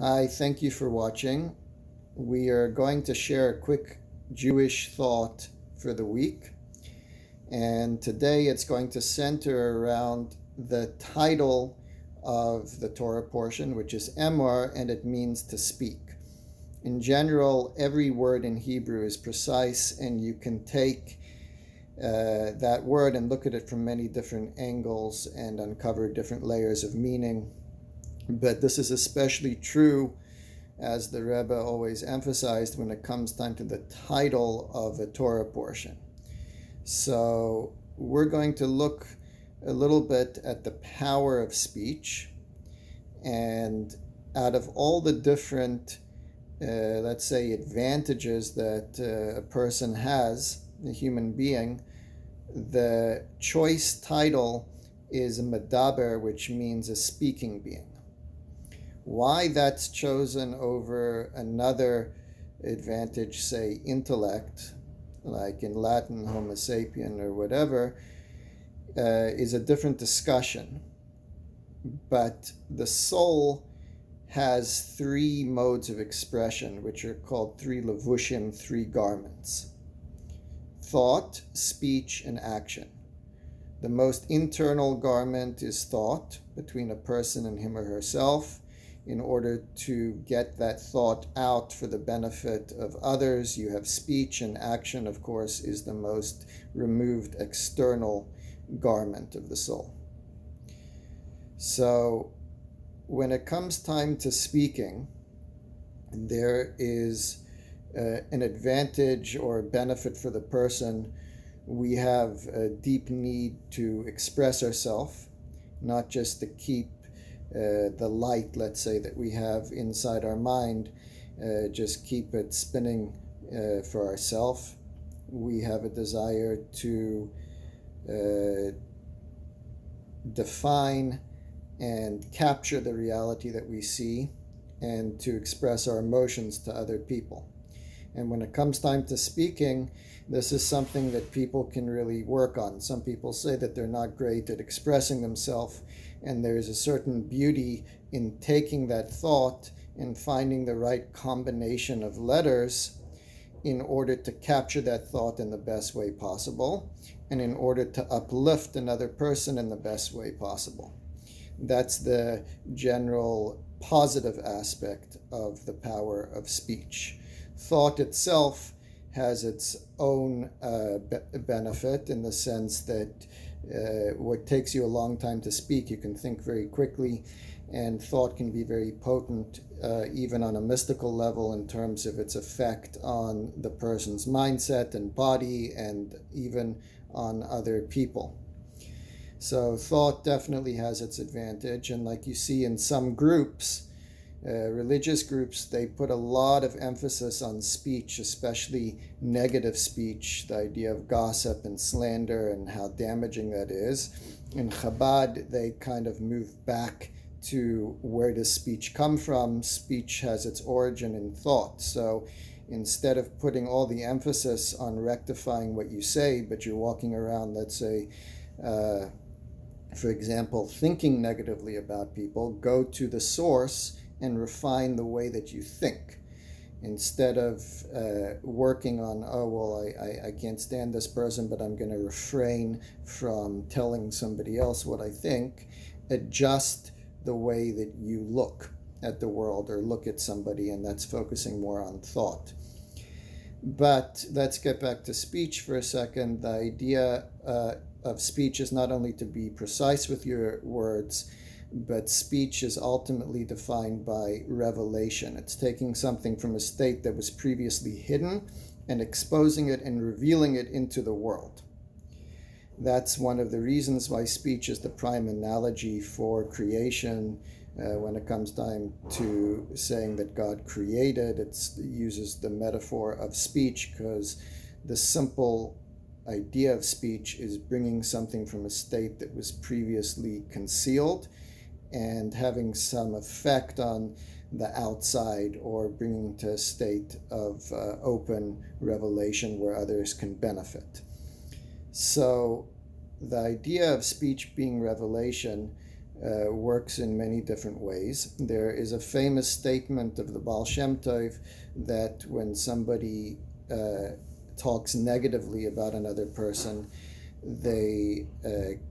Hi, thank you for watching. We are going to share a quick Jewish thought for the week. And today it's going to center around the title of the Torah portion, which is Emor, and it means to speak. In general, every word in Hebrew is precise, and you can take that word and look at it from many different angles and uncover different layers of meaning. But this is especially true, as the Rebbe always emphasized, when it comes time to the title of a Torah portion. So we're going to look a little bit at the power of speech, and out of all the different, let's say, advantages that a person has, a human being, the choice title is a medaber, which means a speaking being. Why that's chosen over another advantage, say intellect, like in Latin Homo sapien or whatever, is a different discussion. But the soul has three modes of expression, which are called three levushim, three garments: thought, speech, and action. The most internal garment is thought, between a person and him or herself. In order to get that thought out for the benefit of others, you have speech, and action, of course, is the most removed external garment of the soul. So when it comes time to speaking, there is an advantage or a benefit for the person. We have a deep need to express ourselves, not just to keep the light, let's say, that we have inside our mind, just keep it spinning for ourselves. We have a desire to define and capture the reality that we see, and to express our emotions to other people. And when it comes time to speaking, this is something that people can really work on. Some people say that they're not great at expressing themselves, and there's a certain beauty in taking that thought and finding the right combination of letters in order to capture that thought in the best way possible, and in order to uplift another person in the best way possible. That's the general positive aspect of the power of speech. Thought itself has its own benefit, in the sense that what takes you a long time to speak, you can think very quickly, and thought can be very potent, even on a mystical level, in terms of its effect on the person's mindset and body, and even on other people. So thought definitely has its advantage, and like you see in some groups, religious groups, they put a lot of emphasis on speech, especially negative speech, the idea of gossip and slander and how damaging that is. In Chabad, they kind of move back to where does speech come from. Speech has its origin in thought. So instead of putting all the emphasis on rectifying what you say, but you're walking around, let's say, for example, thinking negatively about people, go to the source and refine the way that you think, instead of working on, I can't stand this person, but I'm going to refrain from telling somebody else what I think. Adjust the way that you look at the world or look at somebody, and that's focusing more on thought. But let's get back to speech for a second. The idea of speech is not only to be precise with your words, but speech is ultimately defined by revelation. It's taking something from a state that was previously hidden and exposing it and revealing it into the world. That's one of the reasons why speech is the prime analogy for creation. When it comes time to saying that God created, it uses the metaphor of speech, because the simple idea of speech is bringing something from a state that was previously concealed and having some effect on the outside, or bringing to a state of open revelation where others can benefit. So the idea of speech being revelation works in many different ways. There is a famous statement of the Baal Shem Tov that when somebody talks negatively about another person, they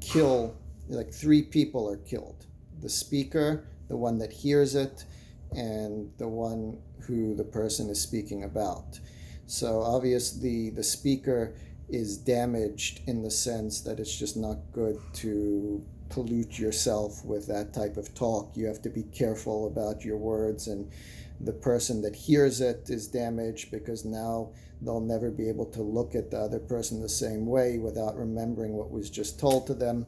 kill, like 3 people are killed. The speaker, the one that hears it, and the one who the person is speaking about. So obviously the speaker is damaged in the sense that it's just not good to pollute yourself with that type of talk. You have to be careful about your words, and the person that hears it is damaged because now they'll never be able to look at the other person the same way without remembering what was just told to them.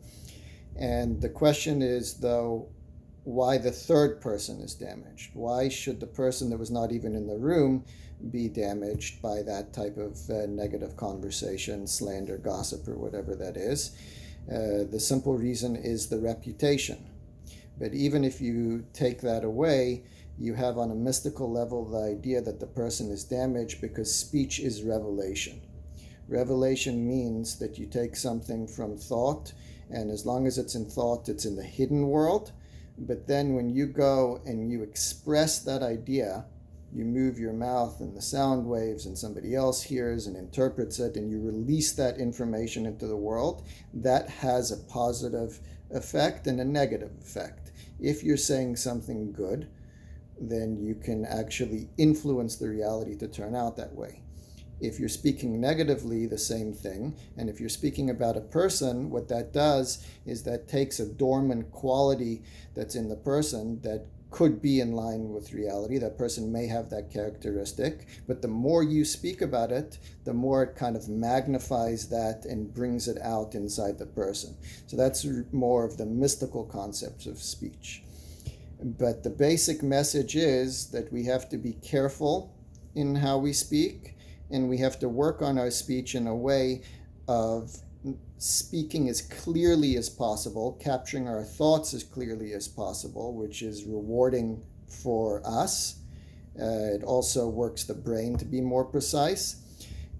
And the question is, though, why the third person is damaged? Why should the person that was not even in the room be damaged by that type of negative conversation, slander, gossip, or whatever that is? The simple reason is the reputation. But even if you take that away, you have on a mystical level the idea that the person is damaged because speech is revelation. Revelation means that you take something from thought, and as long as it's in thought, it's in the hidden world. But then when you go and you express that idea, you move your mouth and the sound waves, and somebody else hears and interprets it, and you release that information into the world, that has a positive effect and a negative effect. If you're saying something good, then you can actually influence the reality to turn out that way. If you're speaking negatively, the same thing. And if you're speaking about a person, what that does is that takes a dormant quality that's in the person that could be in line with reality. That person may have that characteristic, but the more you speak about it, the more it kind of magnifies that and brings it out inside the person. So that's more of the mystical concepts of speech. But the basic message is that we have to be careful in how we speak, and we have to work on our speech in a way of speaking as clearly as possible, capturing our thoughts as clearly as possible, which is rewarding for us. It also works the brain to be more precise,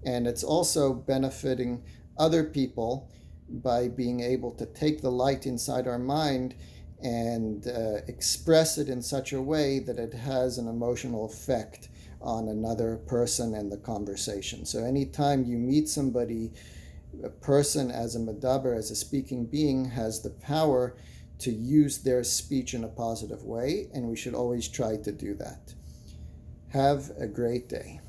and it's also benefiting other people by being able to take the light inside our mind and express it in such a way that it has an emotional effect on another person and the conversation. So anytime you meet somebody, a person as a medaber, as a speaking being, has the power to use their speech in a positive way, and we should always try to do that. Have a great day.